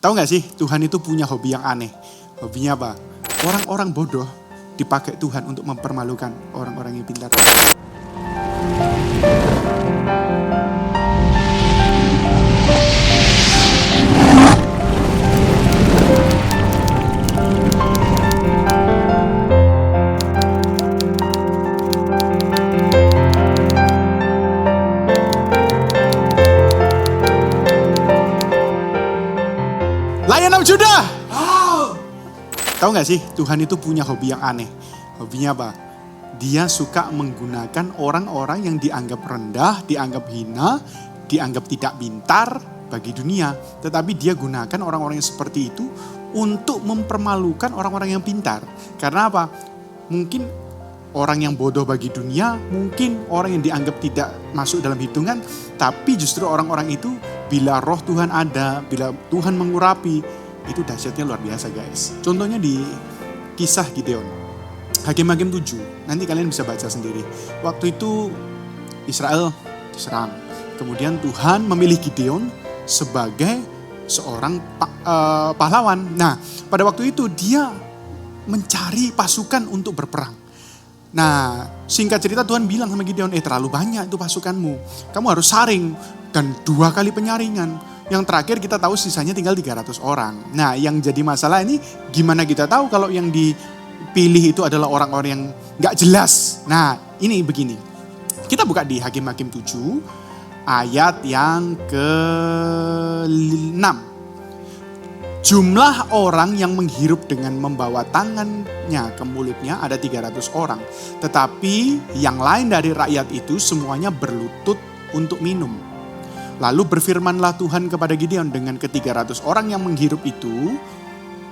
Tahu gak sih, Tuhan itu punya hobi yang aneh. Hobinya apa? Orang-orang bodoh dipakai Tuhan untuk mempermalukan orang-orang yang pintar. Lion of Judah! Tahu gak sih, Tuhan itu punya hobi yang aneh. Hobinya apa? Dia suka menggunakan orang-orang yang dianggap rendah, dianggap hina, dianggap tidak pintar bagi dunia. Tetapi dia gunakan orang-orang yang seperti itu untuk mempermalukan orang-orang yang pintar. Karena apa? Mungkin orang yang bodoh bagi dunia, mungkin orang yang dianggap tidak masuk dalam hitungan, tapi justru orang-orang itu bila roh Tuhan ada, bila Tuhan mengurapi, itu dahsyatnya luar biasa guys. Contohnya di kisah Gideon, Hakim-Hakim 7, nanti kalian bisa baca sendiri. Waktu itu Israel diserang, kemudian Tuhan memilih Gideon sebagai seorang pahlawan. Nah, pada waktu itu dia mencari pasukan untuk berperang. Nah, singkat cerita Tuhan bilang sama Gideon, terlalu banyak itu pasukanmu. Kamu harus saring dan 2 kali penyaringan. Yang terakhir kita tahu sisanya tinggal 300 orang. Nah, yang jadi masalah ini gimana kita tahu kalau yang dipilih itu adalah orang-orang yang gak jelas. Nah, ini begini. Kita buka di Hakim-Hakim 7 ayat yang ke-6. Jumlah orang yang menghirup dengan membawa tangannya ke mulutnya ada 300 orang. Tetapi yang lain dari rakyat itu semuanya berlutut untuk minum. Lalu berfirmanlah Tuhan kepada Gideon, dengan ke-300 orang yang menghirup itu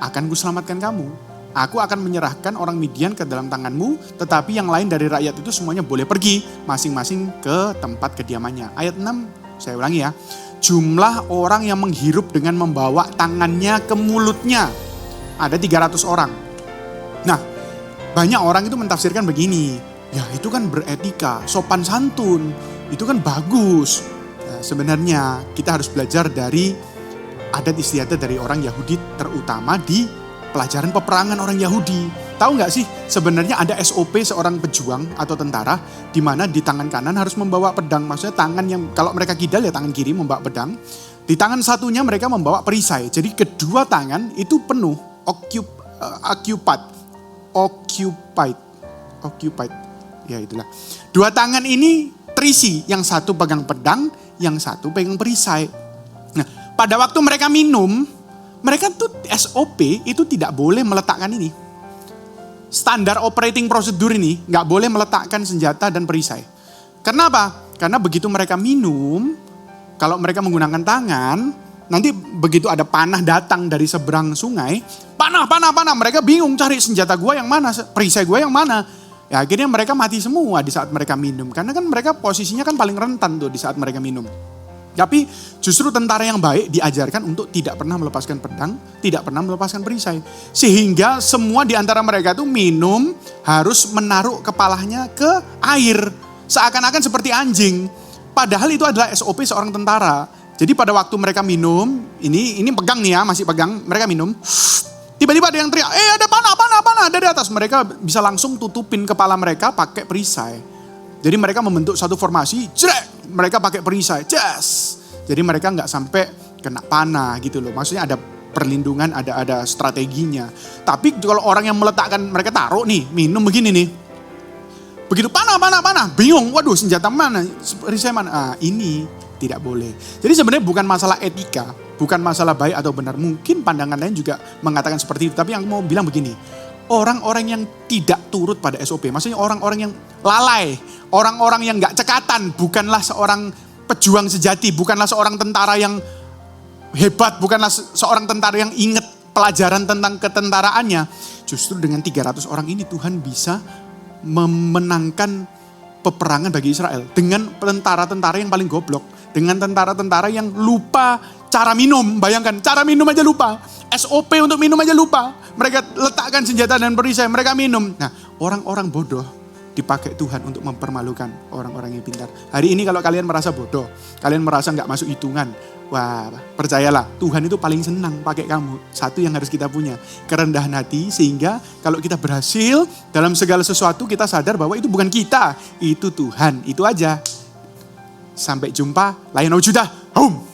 akan kuselamatkan kamu. Aku akan menyerahkan orang Midian ke dalam tanganmu, tetapi yang lain dari rakyat itu semuanya boleh pergi masing-masing ke tempat kediamannya. Ayat 6, saya ulangi ya. Jumlah orang yang menghirup dengan membawa tangannya ke mulutnya ada 300 orang. Nah, banyak orang itu mentafsirkan begini, ya itu kan beretika, sopan santun, itu kan bagus. Nah, sebenarnya kita harus belajar dari adat istiadat dari orang Yahudi, terutama di pelajaran peperangan orang Yahudi. Tahu nggak sih, sebenarnya ada SOP seorang pejuang atau tentara, di mana di tangan kanan harus membawa pedang. Maksudnya tangan yang, kalau mereka kidal ya tangan kiri membawa pedang. Di tangan satunya mereka membawa perisai. Jadi kedua tangan itu penuh, occupied. Ya itulah. 2 tangan ini terisi, yang satu pegang pedang, yang satu pegang perisai. Nah, pada waktu mereka minum, mereka tuh SOP itu tidak boleh meletakkan ini. Standar operating procedure ini nggak boleh meletakkan senjata dan perisai. Kenapa? Karena begitu mereka minum, kalau mereka menggunakan tangan, nanti begitu ada panah datang dari seberang sungai, panah, mereka bingung cari senjata gua yang mana, perisai gua yang mana. Ya akhirnya mereka mati semua di saat mereka minum. Karena kan mereka posisinya kan paling rentan tuh di saat mereka minum. Tapi justru tentara yang baik diajarkan untuk tidak pernah melepaskan pedang, tidak pernah melepaskan perisai. Sehingga semua di antara mereka itu minum harus menaruh kepalanya ke air. Seakan-akan seperti anjing. Padahal itu adalah SOP seorang tentara. Jadi pada waktu mereka minum, ini pegang nih ya, masih pegang, mereka minum. Tiba-tiba ada yang teriak, ada panah dari atas. Mereka bisa langsung tutupin kepala mereka pakai perisai. Jadi mereka membentuk satu formasi, mereka pakai perisai, Jadi mereka nggak sampai kena panah gitu loh. Maksudnya ada perlindungan, ada strateginya. Tapi kalau orang yang meletakkan, mereka taruh nih, minum begini nih. Begitu panah, bingung, waduh senjata mana, perisai mana. Ini tidak boleh. Jadi sebenarnya bukan masalah etika, bukan masalah baik atau benar. Mungkin pandangan lain juga mengatakan seperti itu. Tapi yang mau bilang begini, orang-orang yang tidak turut pada SOP, maksudnya orang-orang yang lalai, orang-orang yang gak cekatan, bukanlah seorang pejuang sejati, bukanlah seorang tentara yang hebat, bukanlah seorang tentara yang ingat pelajaran tentang ketentaraannya. Justru dengan 300 orang ini Tuhan bisa memenangkan peperangan bagi Israel. Dengan tentara-tentara yang paling goblok, dengan tentara-tentara yang lupa cara minum, bayangkan cara minum aja lupa. SOP untuk minum aja lupa. Mereka letakkan senjata dan perisai, mereka minum. Nah, orang-orang bodoh dipakai Tuhan untuk mempermalukan orang-orang yang pintar. Hari ini kalau kalian merasa bodoh, kalian merasa nggak masuk hitungan, wah percayalah Tuhan itu paling senang pakai kamu. Satu yang harus kita punya, kerendahan hati, sehingga kalau kita berhasil dalam segala sesuatu kita sadar bahwa itu bukan kita, itu Tuhan. Itu aja. Sampai jumpa, lain wujudnya, home.